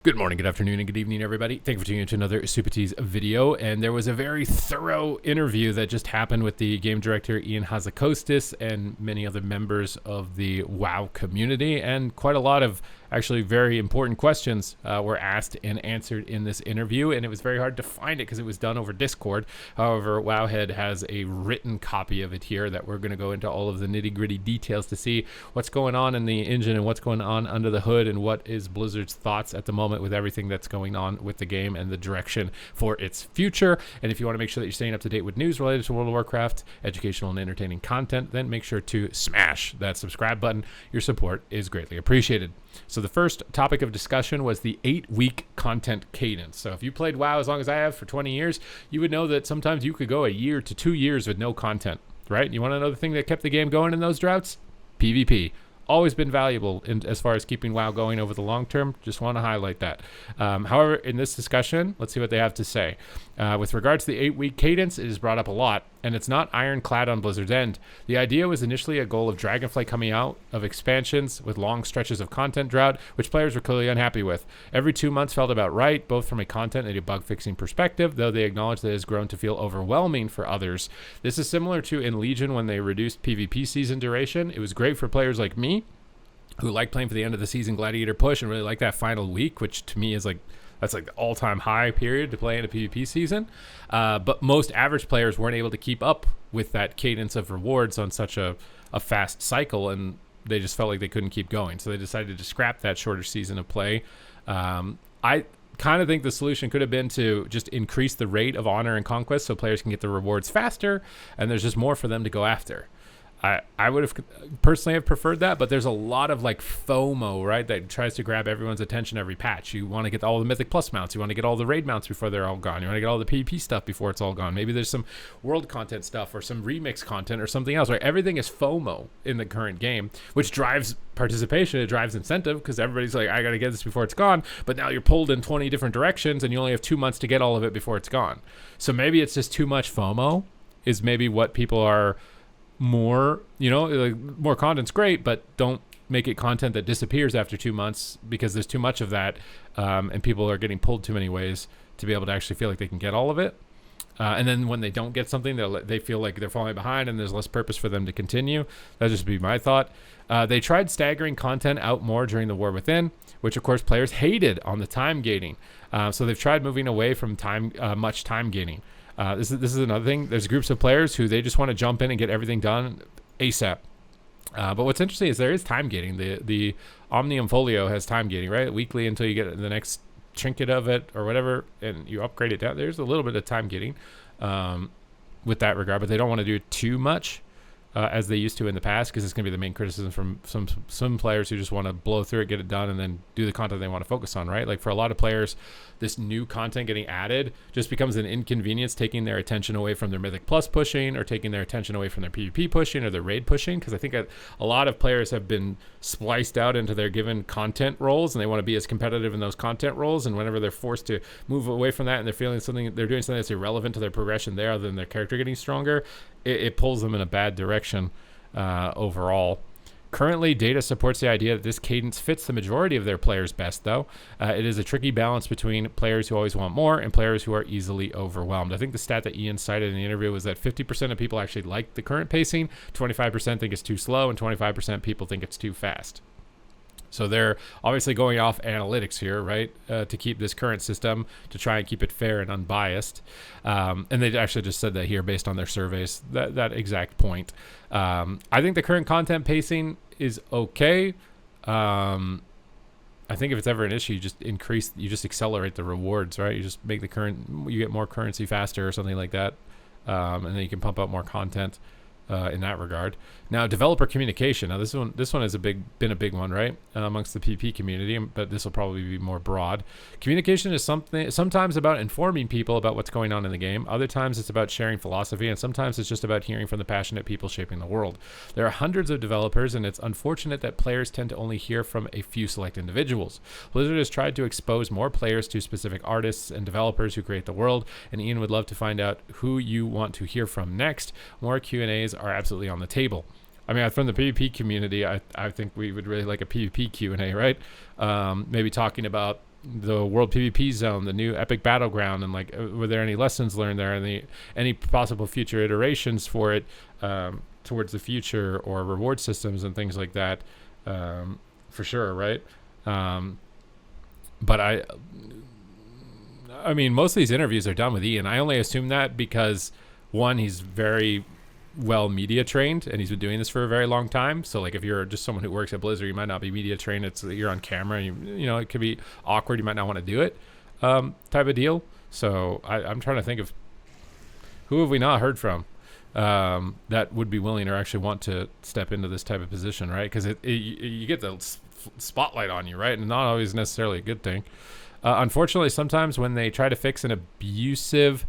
Good morning, good afternoon, and good evening, everybody. Thank you for tuning in to another Supatease video. And there was a very thorough interview that just happened with the game director, Ian Hazakostas, and many other members of the WoW community. And quite a lot of actually very important questions were asked and answered in this interview. And it was very hard to find it because it was done over Discord. However, Wowhead has a written copy of it here that we're going to go into all of the nitty-gritty details to see what's going on in the engine and what's going on under the hood and what is Blizzard's thoughts at the moment with everything that's going on with the game and the direction for its future. And if you want to make sure that you're staying up to date with news related to World of Warcraft, educational and entertaining content, then make sure to smash that subscribe button. Your support is greatly appreciated. So the first topic of discussion was the 8-week content cadence. So if you played WoW as long as I have for 20 years, you would know that sometimes you could go a year to 2 years with no content, right? You want to know the thing that kept the game going in those droughts? PvP. Always been valuable as far as keeping WoW going over the long term. Just want to highlight that. However, in this discussion, let's see what they have to say. With regards to the 8-week cadence, it is brought up a lot, and it's not ironclad on Blizzard's end. The idea was initially a goal of Dragonflight coming out of expansions with long stretches of content drought, which players were clearly unhappy with. Every 2 months felt about right, both from a content and a bug-fixing perspective, though they acknowledge that it has grown to feel overwhelming for others. This is similar to in Legion when they reduced PvP season duration. It was great for players like me, who like playing for the end of the season Gladiator push and really like that final week, which to me is that's like the all-time high period to play in a PvP season. But most average players weren't able to keep up with that cadence of rewards on such a fast cycle, and they just felt like they couldn't keep going. So they decided to scrap that shorter season of play. I kind of think the solution could have been to just increase the rate of honor and conquest so players can get the rewards faster, and there's just more for them to go after. I would have personally have preferred that, but there's a lot of like FOMO, right, that tries to grab everyone's attention every patch. You want to get all the Mythic Plus mounts. You want to get all the raid mounts before they're all gone. You want to get all the PvP stuff before it's all gone. Maybe there's some world content stuff or some remix content or something else, right? Everything is FOMO in the current game, which drives participation. It drives incentive because everybody's like, I got to get this before it's gone. But now you're pulled in 20 different directions and you only have 2 months to get all of it before it's gone. So maybe it's just too much FOMO is maybe what people are more, like more content's great, but don't make it content that disappears after 2 months because there's too much of that, and people are getting pulled too many ways to be able to actually feel like they can get all of it. And then when they don't get something, they feel like they're falling behind and there's less purpose for them to continue. That'd just be my thought. They tried staggering content out more during the War Within, which of course players hated on the time gating. So they've tried moving away from much time gating. This is another thing. There's groups of players who they just want to jump in and get everything done ASAP. But what's interesting is there is time gating. The Omnium Folio has time gating, right? Weekly until you get the next trinket of it or whatever, and you upgrade it down. There's a little bit of time gating with that regard, but they don't want to do it too much as they used to in the past, because it's going to be the main criticism from some players who just want to blow through it, get it done, and then do the content they want to focus on, right? Like for a lot of players, this new content getting added just becomes an inconvenience, taking their attention away from their Mythic Plus pushing or taking their attention away from their PvP pushing or their raid pushing, because I think a lot of players have been spliced out into their given content roles, and they want to be as competitive in those content roles, and whenever they're forced to move away from that and they're doing something that's irrelevant to their progression there other than their character getting stronger, it pulls them in a bad direction overall. Currently, data supports the idea that this cadence fits the majority of their players best, though. It is a tricky balance between players who always want more and players who are easily overwhelmed. I think the stat that Ian cited in the interview was that 50% of people actually like the current pacing, 25% think it's too slow, and 25% people think it's too fast. So they're obviously going off analytics here, right, to keep this current system, to try and keep it fair and unbiased. And they actually just said that here based on their surveys, that exact point. I think the current content pacing is okay. I think if it's ever an issue, you just accelerate the rewards, right? You just make you get more currency faster or something like that. And then you can pump out more content. In that regard. Now, developer communication. Now, this one has been a big one, right, amongst the PP community, but this will probably be more broad. Communication is sometimes about informing people about what's going on in the game. Other times it's about sharing philosophy, and sometimes it's just about hearing from the passionate people shaping the world. There are hundreds of developers, and it's unfortunate that players tend to only hear from a few select individuals. Blizzard has tried to expose more players to specific artists and developers who create the world, and Ian would love to find out who you want to hear from next. More Q&As are absolutely on the table. I mean, from the PvP community, I think we would really like a PvP Q&A, right? Maybe talking about the World PvP Zone, the new Epic Battleground, and like, were there any lessons learned there, and any possible future iterations for it towards the future, or reward systems and things like that, for sure, right? But I mean, most of these interviews are done with Ian. I only assume that because, one, he's very well media trained, and he's been doing this for a very long time. So like, if you're just someone who works at Blizzard, you might not be media trained. You're on camera, and you know, it could be awkward. You might not want to do it, type of deal. So I'm trying to think of who have we not heard from that would be willing or actually want to step into this type of position, right? Because you get the spotlight on you, right? And not always necessarily a good thing. Unfortunately, sometimes when they try to fix an abusive,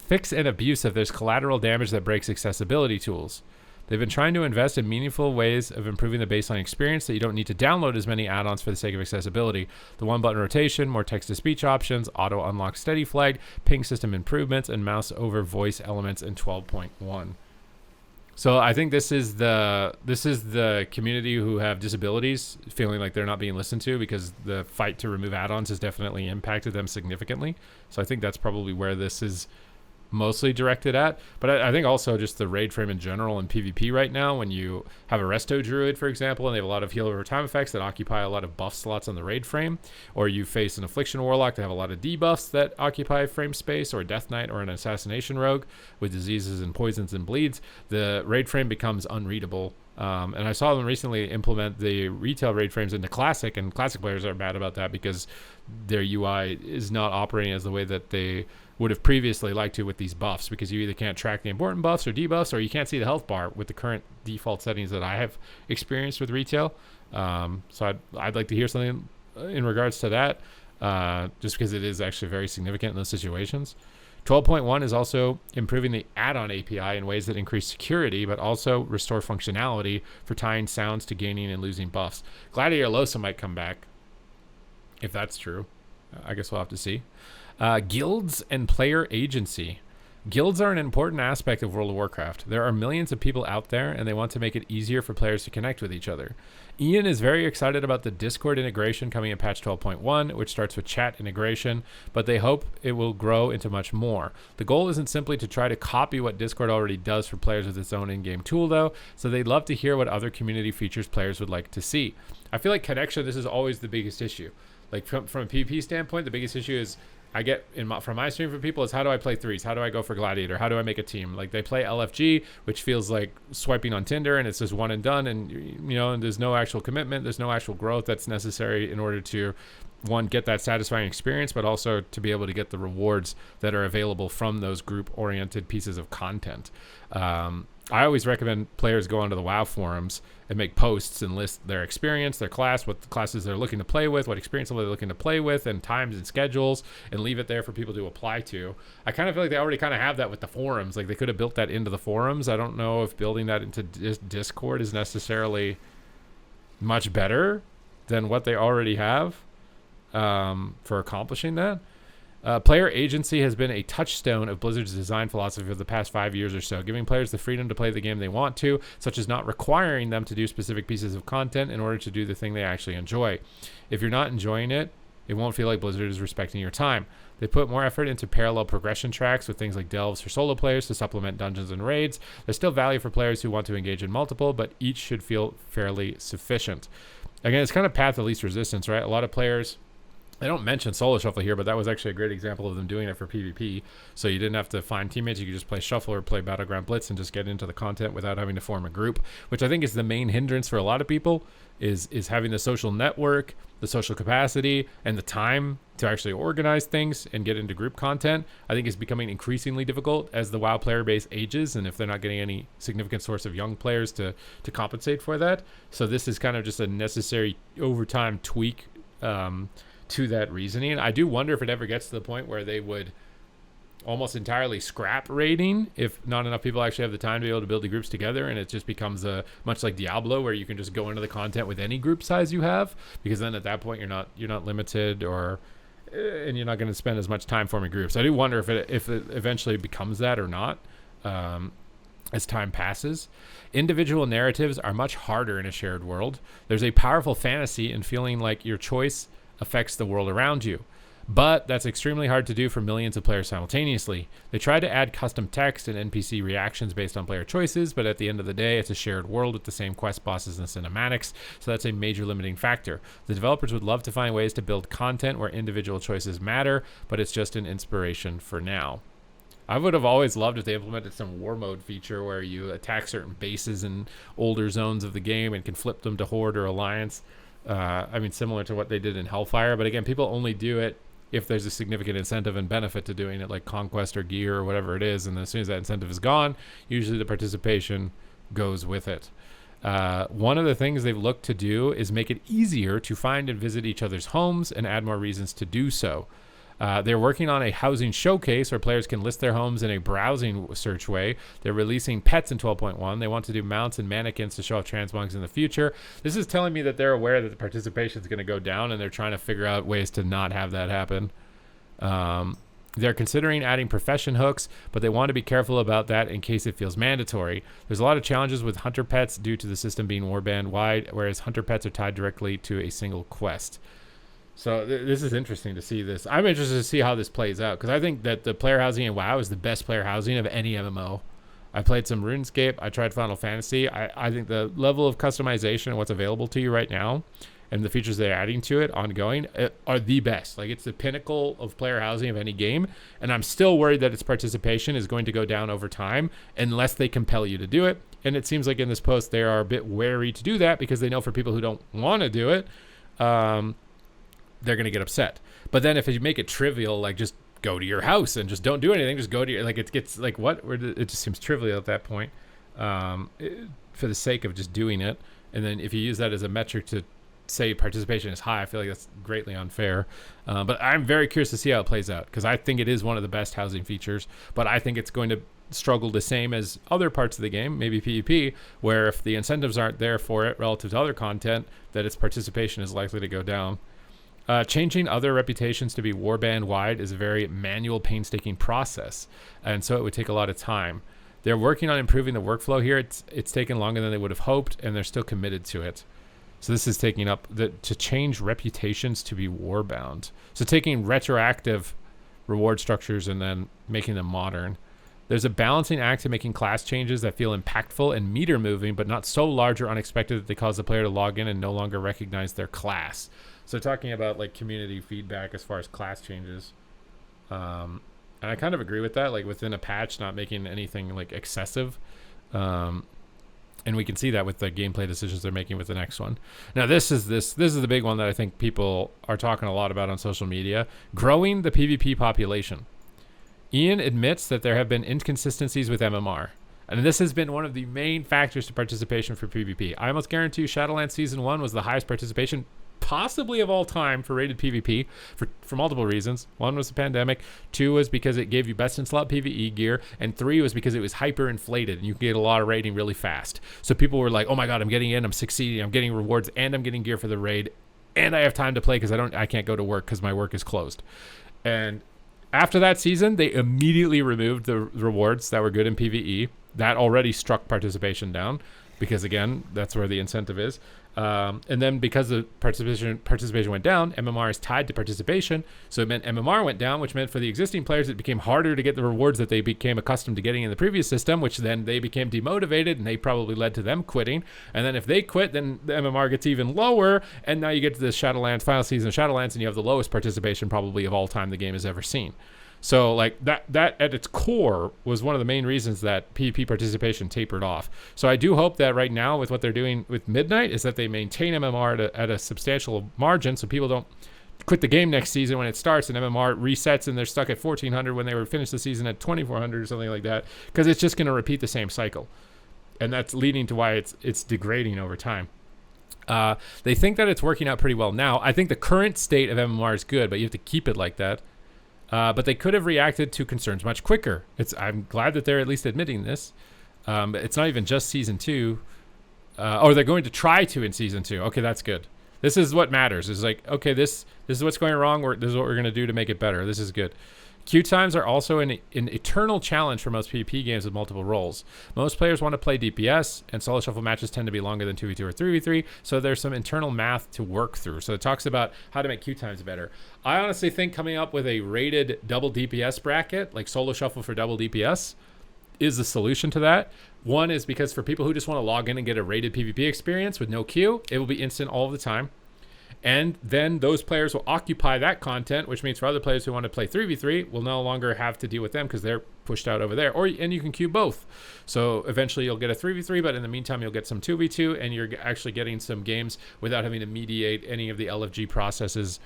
there's collateral damage that breaks accessibility tools. They've been trying to invest in meaningful ways of improving the baseline experience that you don't need to download as many add-ons for the sake of accessibility. The one-button rotation, more text-to-speech options, auto-unlock steady flag, ping system improvements, and mouse over voice elements in 12.1. So I think this is the community who have disabilities feeling like they're not being listened to, because the fight to remove add-ons has definitely impacted them significantly. So I think that's probably where this is mostly directed at. But I think also just the raid frame in general in PvP right now, when you have a resto druid, for example, and they have a lot of heal over time effects that occupy a lot of buff slots on the raid frame, or you face an affliction warlock that have a lot of debuffs that occupy frame space, or a death knight or an assassination rogue with diseases and poisons and bleeds, the raid frame becomes unreadable. And I saw them recently implement the retail raid frames into Classic, and Classic players are mad about that because their UI is not operating as the way that they would have previously liked to with these buffs, because you either can't track the important buffs or debuffs, or you can't see the health bar with the current default settings that I have experienced with retail. So I'd like to hear something in regards to that, just because it is actually very significant in those situations. 12.1 is also improving the add-on API in ways that increase security, but also restore functionality for tying sounds to gaining and losing buffs. Gladiator Losa might come back, if that's true. I guess we'll have to see. Guilds and player agency. Guilds are an important aspect of World of Warcraft. There are millions of people out there, and they want to make it easier for players to connect with each other. Ian is very excited about the Discord integration coming in patch 12.1, which starts with chat integration, but they hope it will grow into much more. The goal isn't simply to try to copy what Discord already does for players with its own in-game tool, though, so they'd love to hear what other community features players would like to see. I feel like connection, this is always the biggest issue. Like from a PvP standpoint, the biggest issue is I get from my stream for people is, how do I play threes? How do I go for Gladiator? How do I make a team? Like, they play LFG, which feels like swiping on Tinder, and it's just one and done. And, you know, and there's no actual commitment. There's no actual growth that's necessary in order to, one, get that satisfying experience, but also to be able to get the rewards that are available from those group-oriented pieces of content. I always recommend players go onto the WoW forums and make posts and list their experience, their class, what classes they're looking to play with, what experience they're looking to play with, and times and schedules, and leave it there for people to apply to. I kind of feel like they already kind of have that with the forums. Like, they could have built that into the forums. I don't know if building that into Discord is necessarily much better than what they already have for accomplishing that. Player agency has been a touchstone of Blizzard's design philosophy for the past 5 years or so, giving players the freedom to play the game they want to, such as not requiring them to do specific pieces of content in order to do the thing they actually enjoy. If you're not enjoying it, it won't feel like Blizzard is respecting your time. They put more effort into parallel progression tracks with things like delves for solo players to supplement dungeons and raids. There's still value for players who want to engage in multiple, but each should feel fairly sufficient. Again, it's kind of path of least resistance, right? A lot of players, they don't mention solo shuffle here, but that was actually a great example of them doing it for PvP. So you didn't have to find teammates. You could just play shuffle or play Battleground Blitz and just get into the content without having to form a group, which I think is the main hindrance for a lot of people, is having the social network, the social capacity, and the time to actually organize things and get into group content. I think is becoming increasingly difficult as the WoW player base ages, and if they're not getting any significant source of young players to compensate for that. So this is kind of just a necessary overtime tweak to that reasoning. I do wonder if it ever gets to the point where they would almost entirely scrap raiding if not enough people actually have the time to be able to build the groups together, and it just becomes much like Diablo, where you can just go into the content with any group size you have, because then at that point you're not limited, and you're not going to spend as much time forming groups. I do wonder if it eventually becomes that or not as time passes. Individual narratives are much harder in a shared world. There's a powerful fantasy in feeling like your choice affects the world around you. But that's extremely hard to do for millions of players simultaneously. They try to add custom text and NPC reactions based on player choices, but at the end of the day, it's a shared world with the same quest bosses and cinematics, so that's a major limiting factor. The developers would love to find ways to build content where individual choices matter, but it's just an inspiration for now. I would have always loved if they implemented some war mode feature where you attack certain bases in older zones of the game and can flip them to Horde or Alliance. Similar to what they did in Hellfire, but again, people only do it if there's a significant incentive and benefit to doing it, like conquest or gear or whatever it is. And as soon as that incentive is gone, usually the participation goes with it. One of the things they've looked to do is make it easier to find and visit each other's homes and add more reasons to do so. They're working on a housing showcase where players can list their homes in a browsing search way. They're releasing pets in 12.1. They want to do mounts and mannequins to show off transmogs in the future. This is telling me that they're aware that the participation is going to go down, and they're trying to figure out ways to not have that happen. They're considering adding profession hooks, but they want to be careful about that in case it feels mandatory. There's a lot of challenges with hunter pets due to the system being warband wide, whereas hunter pets are tied directly to a single quest. So this is interesting to see this. I'm interested to see how this plays out, because I think that the player housing in WoW is the best player housing of any MMO. I played some RuneScape. I tried Final Fantasy. I think the level of customization and what's available to you right now and the features they're adding to it ongoing are the best. Like, it's the pinnacle of player housing of any game, and I'm still worried that its participation is going to go down over time unless they compel you to do it. And it seems like in this post they are a bit wary to do that, because they know for people who don't want to do it, they're going to get upset. But then if you make it trivial, like just go to your house and just don't do anything, just go to your, like, it gets like, what? It just seems trivial at that point, for the sake of just doing it. And then if you use that as a metric to say participation is high, I feel like that's greatly unfair. But I'm very curious to see how it plays out, because I think it is one of the best housing features, but I think it's going to struggle the same as other parts of the game, maybe PvP, where if the incentives aren't there for it relative to other content, that its participation is likely to go down. Changing other reputations to be warband wide is a very manual, painstaking process, and so it would take a lot of time. They're working on improving the workflow here. It's taken longer than they would have hoped, and they're still committed to it. So this is taking up to change reputations to be warbound. So taking retroactive reward structures and then making them modern. There's a balancing act to making class changes that feel impactful and meter moving, but not so large or unexpected that they cause the player to log in and no longer recognize their class. So talking about like community feedback as far as class changes. And I kind of agree with that, like within a patch, not making anything like excessive. And we can see that with the gameplay decisions they're making with the next one. Now this is the big one that I think people are talking a lot about on social media: growing the PvP population. Ian admits that there have been inconsistencies with MMR, and this has been one of the main factors to participation for PvP. I almost guarantee you Shadowlands Season 1 was the highest participation possibly of all time for rated PvP for multiple reasons. One was the pandemic, 2 was because it gave you best in slot PvE gear, and 3 was because it was hyper inflated and you could get a lot of rating really fast. So people were like, oh my god, I'm getting in, I'm succeeding, I'm getting rewards, and I'm getting gear for the raid, and I have time to play because I can't go to work because my work is closed. And after that season, they immediately removed the rewards that were good in PvE. That already struck participation down, because again, that's where the incentive is. And then because the participation went down, MMR is tied to participation, so it meant MMR went down, which meant for the existing players it became harder to get the rewards that they became accustomed to getting in the previous system, which then they became demotivated, and they probably led to them quitting. And then if they quit, then the MMR gets even lower, and now you get to the Shadowlands final season of Shadowlands, and you have the lowest participation probably of all time the game has ever seen. So like that at its core was one of the main reasons that PvP participation tapered off. So I do hope that right now with what they're doing with Midnight is that they maintain MMR at a substantial margin, so people don't quit the game next season when it starts and MMR resets and they're stuck at 1400 when they were finished the season at 2400 or something like that, because it's just going to repeat the same cycle, and that's leading to why it's degrading over time. They think that it's working out pretty well now. I think the current state of MMR is good, but you have to keep it like that. But they could have reacted to concerns much quicker. I'm glad that they're at least admitting this. It's not even just season 2, or they're going to try to in season 2. Okay, that's good. This is what matters. It's like, okay, this is what's going wrong. This is what we're going to do to make it better. This is good. Queue times are also an eternal challenge for most PvP games with multiple roles. Most players want to play DPS, and solo shuffle matches tend to be longer than 2v2 or 3v3, so there's some internal math to work through. So it talks about how to make queue times better. I honestly think coming up with a rated double DPS bracket, like solo shuffle for double DPS, is the solution to that. One is because for people who just want to log in and get a rated PvP experience with no queue, it will be instant all of the time. And then those players will occupy that content, which means for other players who want to play 3v3 will no longer have to deal with them because they're pushed out over there. And you can queue both. So eventually you'll get a 3v3, but in the meantime you'll get some 2v2, and you're actually getting some games without having to mediate any of the LFG processes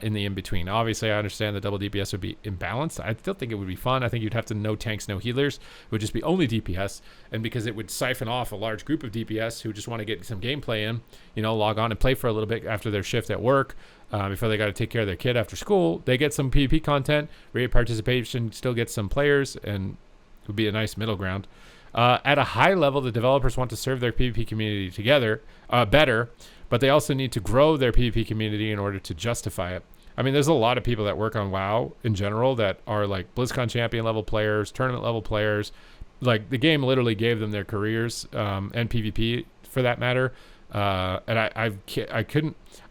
in the in-between. Obviously, I understand that double DPS would be imbalanced. I still think it would be fun. I think you'd have to no tanks, no healers. It would just be only DPS. And because it would siphon off a large group of DPS who just want to get some gameplay in, log on and play for a little bit after their shift at work, before they got to take care of their kid after school, they get some PvP content, rated participation, still get some players, and it would be a nice middle ground. At a high level, the developers want to serve their PvP community together better, but they also need to grow their PvP community in order to justify it. I mean, there's a lot of people that work on WoW in general that are like BlizzCon champion level players, tournament level players. Like the game literally gave them their careers, and PvP for that matter. And I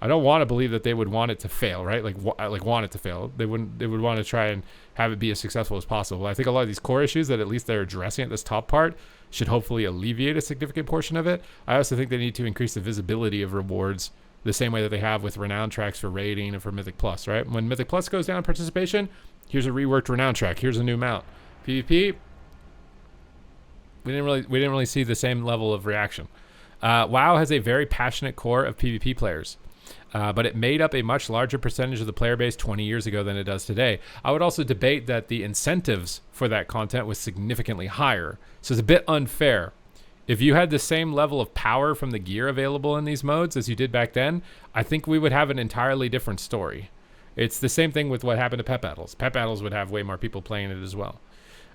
don't want to believe that they would want it to fail, right? Like want it to fail. They would want to try and have it be as successful as possible. I think a lot of these core issues that at least they're addressing at this top part should hopefully alleviate a significant portion of it. I also think they need to increase the visibility of rewards the same way that they have with renown tracks for raiding and for Mythic Plus, right? When Mythic Plus goes down in participation, here's a reworked renown track. Here's a new mount. PvP, we didn't really see the same level of reaction. WoW has a very passionate core of PvP players, but it made up a much larger percentage of the player base 20 years ago than it does today. I would also debate that the incentives for that content was significantly higher, so it's a bit unfair. If you had the same level of power from the gear available in these modes as you did back then, I think we would have an entirely different story. It's the same thing with what happened to Pet Battles. Pet Battles would have way more people playing it as well.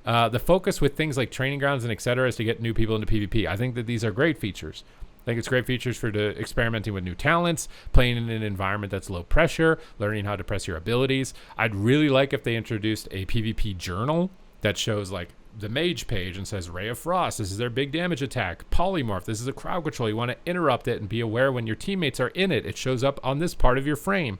The focus with things like training grounds and etc. is to get new people into PvP. I think that these are great features. I think it's great features for experimenting with new talents, playing in an environment that's low pressure, learning how to press your abilities. I'd really like if they introduced a PvP journal that shows like the mage page and says Ray of Frost, this is their big damage attack. Polymorph, this is a crowd control. You want to interrupt it and be aware when your teammates are in it. It shows up on this part of your frame.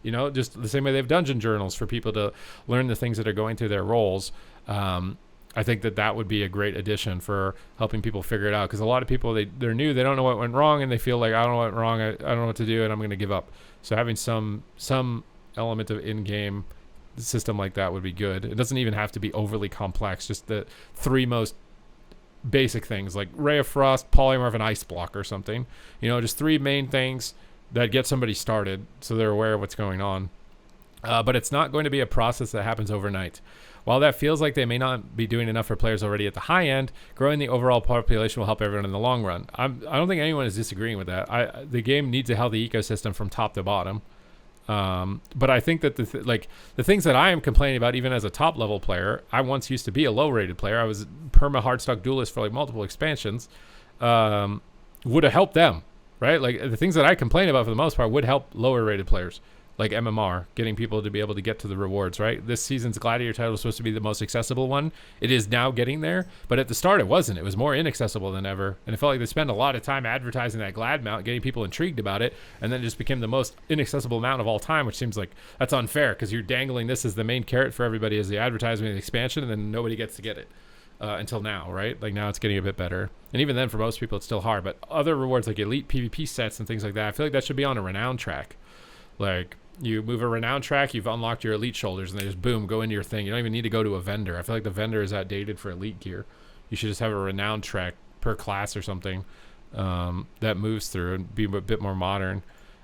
Just the same way they have dungeon journals for people to learn the things that are going through their roles. I think that would be a great addition for helping people figure it out, because a lot of people, they're new, they don't know what went wrong, and they feel like, I don't know what went wrong, I don't know what to do, and I'm going to give up. So having some element of in-game system like that would be good. It doesn't even have to be overly complex, just the three most basic things like Ray of Frost, Polymorph, and Ice Block or something. Just three main things that get somebody started so they're aware of what's going on. But it's not going to be a process that happens overnight. While that feels like they may not be doing enough for players already at the high end, growing the overall population will help everyone in the long run. I don't think anyone is disagreeing with that. The game needs a healthy ecosystem from top to bottom. But I think that the things that I am complaining about, even as a top level player, I once used to be a low rated player. I was perma hardstock duelist for like multiple expansions. Would have helped them, right? Like the things that I complain about for the most part would help lower rated players. Like MMR, getting people to be able to get to the rewards, right? This season's Gladiator title was supposed to be the most accessible one. It is now getting there, but at the start it wasn't. It was more inaccessible than ever, and it felt like they spent a lot of time advertising that Glad mount, getting people intrigued about it, and then it just became the most inaccessible mount of all time, which seems like that's unfair, because you're dangling this as the main carrot for everybody as the advertisement and expansion, and then nobody gets to get it until now, right? Like now it's getting a bit better, and even then for most people it's still hard, but other rewards like elite PvP sets and things like that, I feel like that should be on a renown track. Like, you move a renown track, you've unlocked your elite shoulders, and they just boom, go into your thing. You don't even need to go to a vendor. I feel like the vendor is outdated for elite gear. You should just have a renown track per class or something that moves through and be a bit more modern.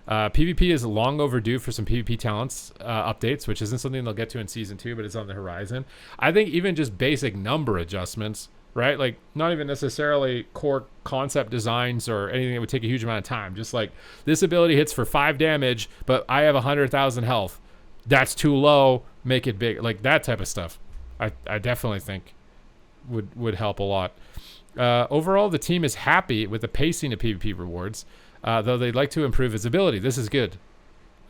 PvP is long overdue for some PvP talents updates, which isn't something they'll get to in season 2, but it's on the horizon. I think even just basic number adjustments, right? Like not even necessarily core concept designs or anything that would take a huge amount of time. Just like this ability hits for 5 damage, but I have 100,000 health. That's too low. Make it big. Like that type of stuff. I definitely think would help a lot. Overall, the team is happy with the pacing of PvP rewards. though they'd like to improve visibility. This is good.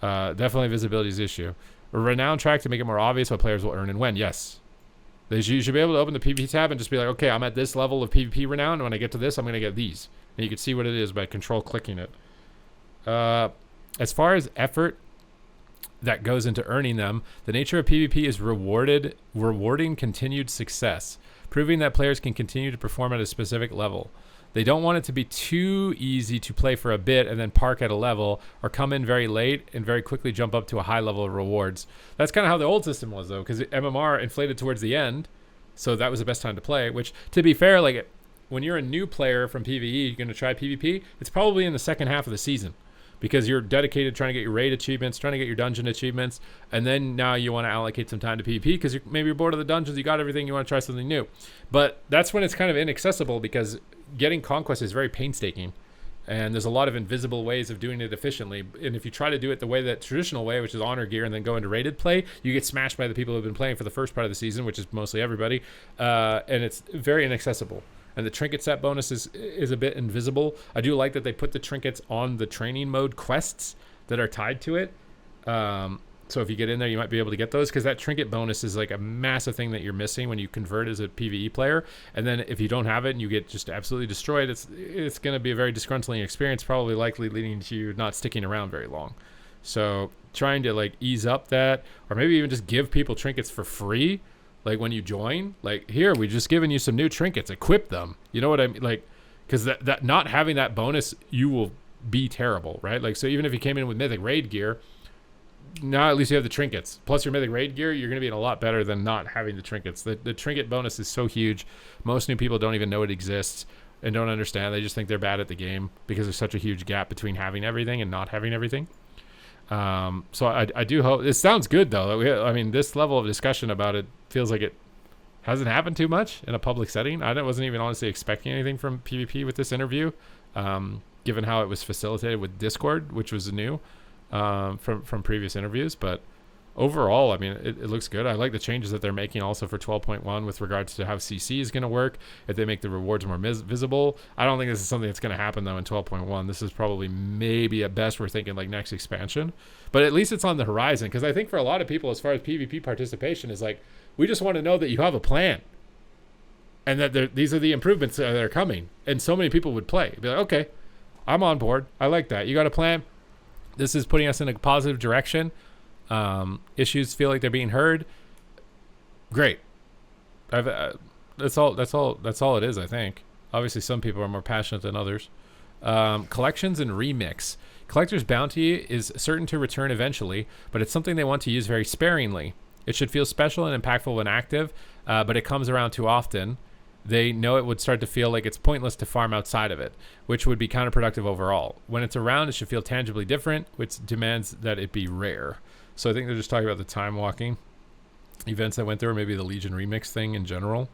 Definitely visibility is an issue. A renown track to make it more obvious what players will earn and when. Yes. You should be able to open the PvP tab and just be like, okay, I'm at this level of PvP renown, and when I get to this, I'm going to get these. And you can see what it is by control clicking it. As far as effort that goes into earning them, the nature of PvP is rewarding continued success, proving that players can continue to perform at a specific level. They don't want it to be too easy to play for a bit and then park at a level, or come in very late and very quickly jump up to a high level of rewards. That's kind of how the old system was, though, because MMR inflated towards the end, so that was the best time to play, which, to be fair, like, when you're a new player from PvE, you're going to try PvP, it's probably in the second half of the season, because you're dedicated trying to get your raid achievements, trying to get your dungeon achievements, and then now you want to allocate some time to PvP because maybe you're bored of the dungeons, you got everything, you want to try something new. But that's when it's kind of inaccessible, because getting conquest is very painstaking, and there's a lot of invisible ways of doing it efficiently. And if you try to do it the way that traditional way, which is honor gear and then go into rated play, you get smashed by the people who have been playing for the first part of the season, which is mostly everybody, and it's very inaccessible. And the trinket set bonus is a bit invisible. I do like that they put the trinkets on the training mode quests that are tied to it. So if you get in there, you might be able to get those, because that trinket bonus is like a massive thing that you're missing when you convert as a PvE player. And then if you don't have it and you get just absolutely destroyed, it's going to be a very disgruntling experience, probably likely leading to you not sticking around very long. So trying to like ease up that, or maybe even just give people trinkets for free. Like when you join, like, here, we just given you some new trinkets, equip them. You know what I mean? Like, because that not having that bonus, you will be terrible, right? Like, so even if you came in with Mythic Raid gear, now at least you have the trinkets. Plus your Mythic Raid gear, you're going to be in a lot better than not having the trinkets. The trinket bonus is so huge. Most new people don't even know it exists and don't understand. They just think they're bad at the game because there's such a huge gap between having everything and not having everything. So I do hope it sounds good, though. I mean, this level of discussion about it feels like it hasn't happened too much in a public setting. I wasn't even honestly expecting anything from PvP with this interview, given how it was facilitated with Discord, which was new from previous interviews. But overall, I mean, it looks good. I like the changes that they're making also for 12.1 with regards to how CC is going to work, if they make the rewards more visible. I don't think this is something that's going to happen, though, in 12.1. This is probably, maybe at best, we're thinking like next expansion. But at least it's on the horizon, because I think for a lot of people, as far as PvP participation, is like, we just want to know that you have a plan and that these are the improvements that are coming. And so many people would play. Be like, okay, I'm on board. I like that. You got a plan. This is putting us in a positive direction. Issues feel like they're being heard. Great. That's all it is, I think. Obviously, some people are more passionate than others. Collections and remix. Collector's Bounty is certain to return eventually, but it's something they want to use very sparingly. It should feel special and impactful when active, but it comes around too often. They know it would start to feel like it's pointless to farm outside of it, which would be counterproductive overall. When it's around, it should feel tangibly different, which demands that it be rare. So I think they're just talking about the time walking events that went through, or maybe the Legion remix thing in general.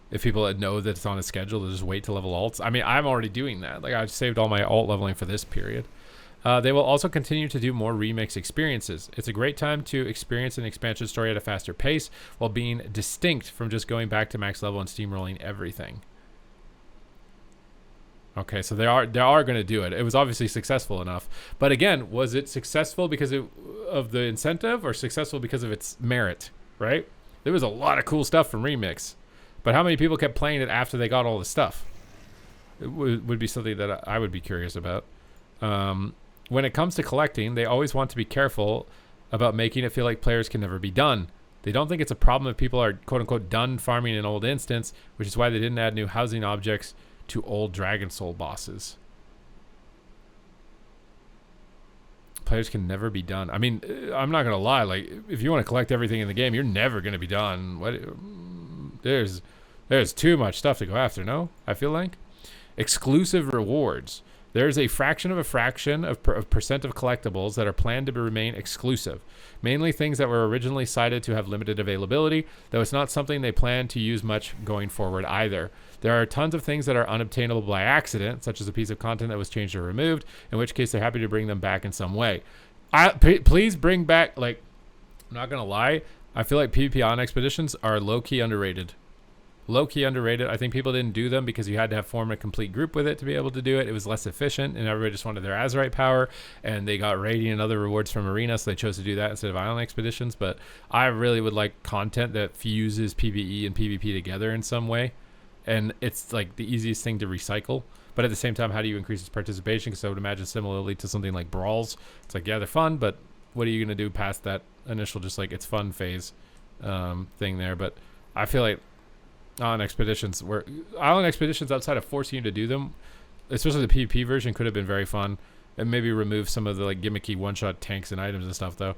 If people know that it's on a schedule, they'll just wait to level alts. I mean, I'm already doing that. Like, I've saved all my alt leveling for this period. They will also continue to do more remix experiences. It's a great time to experience an expansion story at a faster pace while being distinct from just going back to max level and steamrolling everything. Okay, so they are going to do it. It was obviously successful enough. But again, was it successful because of the incentive, or successful because of its merit, right? There was a lot of cool stuff from Remix. But how many people kept playing it after they got all the stuff? It would be something that I would be curious about. When it comes to collecting, they always want to be careful about making it feel like players can never be done. They don't think it's a problem if people are quote-unquote done farming an old instance, which is why they didn't add new housing objects to old Dragon Soul bosses. Players can never be done. I mean, I'm not going to lie. Like, if you want to collect everything in the game, you're never going to be done. There's too much stuff to go after, no? I feel like. Exclusive rewards. There's a fraction of percent of collectibles that are planned to remain exclusive. Mainly things that were originally cited to have limited availability, though it's not something they plan to use much going forward either. There are tons of things that are unobtainable by accident, such as a piece of content that was changed or removed, in which case they're happy to bring them back in some way. Please bring back, like, I'm not going to lie, I feel like PvP on expeditions are low-key underrated. Low-key underrated. I think people didn't do them because you had to have formed a complete group with it to be able to do it. It was less efficient, and everybody just wanted their Azerite power, and they got raiding and other rewards from Arena, so they chose to do that instead of Island Expeditions. But I really would like content that fuses PvE and PvP together in some way, and it's like the easiest thing to recycle. But at the same time, how do you increase its participation? Because I would imagine similarly to something like Brawls, it's like, yeah, they're fun, but what are you going to do past that initial just like it's fun phase thing there? But I feel like Island Expeditions outside of forcing you to do them, especially the PvP version, could have been very fun, and maybe remove some of the like gimmicky one-shot tanks and items and stuff though.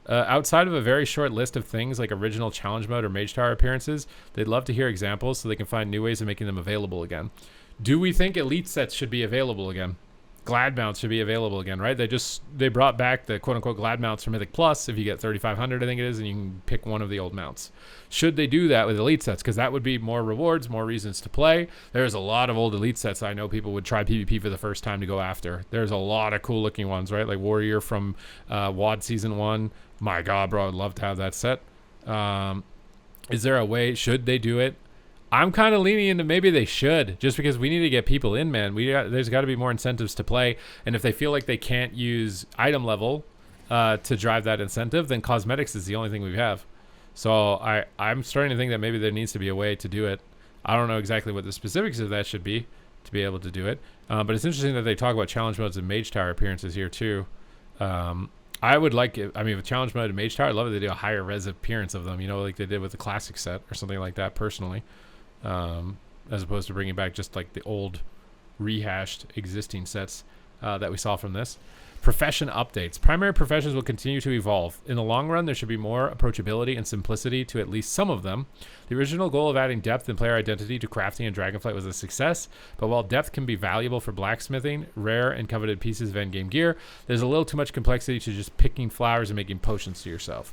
Outside of a very short list of things like original challenge mode or Mage Tower appearances, they'd love to hear examples so they can find new ways of making them available again. Do we think elite sets should be available again? Glad mounts should be available again, right? They brought back the quote-unquote glad mounts for Mythic Plus if you get 3,500, I think it is, and you can pick one of the old mounts. Should they do that with elite sets? Because that would be more rewards, more reasons to play. There's a lot of old elite sets I know people would try PvP for the first time to go after. There's a lot of cool-looking ones, right? Like Warrior from WoD Season 1. My God, bro, I'd love to have that set. Is there a way? Should they do it? I'm kind of leaning into maybe they should, just because we need to get people in, man. There's got to be more incentives to play, and if they feel like they can't use item level to drive that incentive, then cosmetics is the only thing we have. So I'm starting to think that maybe there needs to be a way to do it. I don't know exactly what the specifics of that should be to be able to do it, but it's interesting that they talk about challenge modes and Mage Tower appearances here too. I would like it. I mean, with challenge mode and Mage Tower, I'd love it if they do a higher res appearance of them, you know, like they did with the classic set or something like that personally. As opposed to bringing back just like the old rehashed existing sets that we saw from this. Profession updates. Primary professions will continue to evolve. In the long run, there should be more approachability and simplicity to at least some of them. The original goal of adding depth and player identity to crafting and Dragonflight was a success, but while depth can be valuable for blacksmithing, rare and coveted pieces of endgame gear, there's a little too much complexity to just picking flowers and making potions to yourself.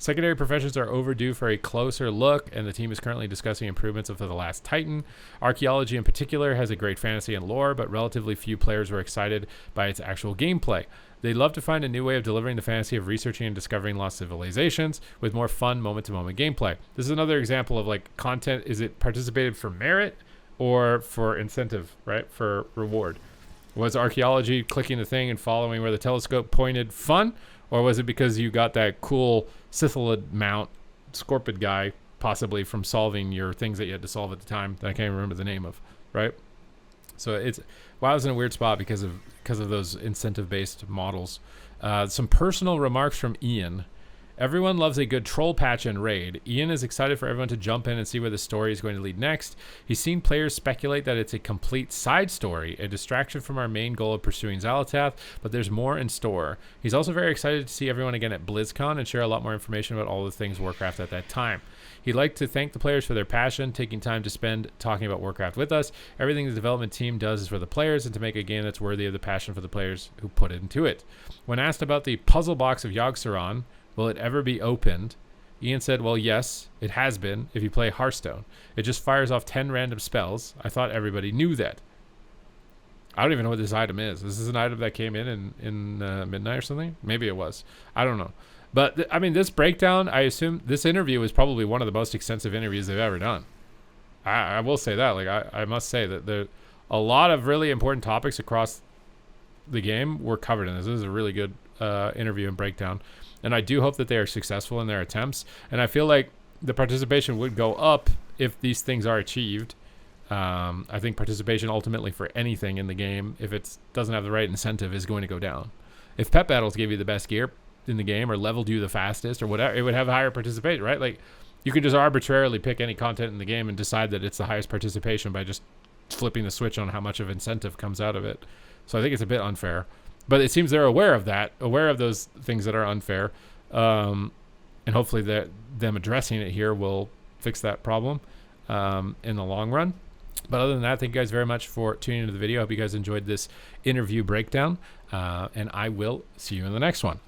Secondary professions are overdue for a closer look, and the team is currently discussing improvements of The Last Titan. Archaeology in particular has a great fantasy and lore, but relatively few players were excited by its actual gameplay. They'd love to find a new way of delivering the fantasy of researching and discovering lost civilizations with more fun moment-to-moment gameplay. This is another example of like content. Is it participated for merit or for incentive, right? For reward? Was archaeology clicking the thing and following where the telescope pointed fun? Or was it because you got that cool Scythalid mount, Scorpid guy, possibly from solving your things that you had to solve at the time that I can't remember the name of, right? So WoW is in a weird spot because of those incentive-based models. Some personal remarks from Ian. Everyone loves a good troll patch and raid. Ian is excited for everyone to jump in and see where the story is going to lead next. He's seen players speculate that it's a complete side story, a distraction from our main goal of pursuing Xalatath, but there's more in store. He's also very excited to see everyone again at BlizzCon and share a lot more information about all the things Warcraft at that time. He'd like to thank the players for their passion, taking time to spend talking about Warcraft with us. Everything the development team does is for the players and to make a game that's worthy of the passion for the players who put into it. When asked about the puzzle box of Yogg-Saron, will it ever be opened? Ian said, well, yes, it has been if you play Hearthstone. It just fires off 10 random spells. I thought everybody knew that. I don't even know what this item is. This is an item that came in midnight or something? Maybe it was. I don't know. But, I mean, this breakdown, I assume this interview is probably one of the most extensive interviews they've ever done. I will say that. Like, I must say that there a lot of really important topics across the game were covered in this. This is a really good interview and breakdown. And I do hope that they are successful in their attempts. And I feel like the participation would go up if these things are achieved. I think participation ultimately for anything in the game, if it doesn't have the right incentive, is going to go down. If pet battles gave you the best gear in the game or leveled you the fastest or whatever, it would have higher participation, right? Like, you can just arbitrarily pick any content in the game and decide that it's the highest participation by just flipping the switch on how much of incentive comes out of it. So I think it's a bit unfair. But it seems they're aware of that, aware of those things that are unfair. And hopefully them addressing it here will fix that problem in the long run. But other than that, thank you guys very much for tuning into the video. I hope you guys enjoyed this interview breakdown. And I will see you in the next one.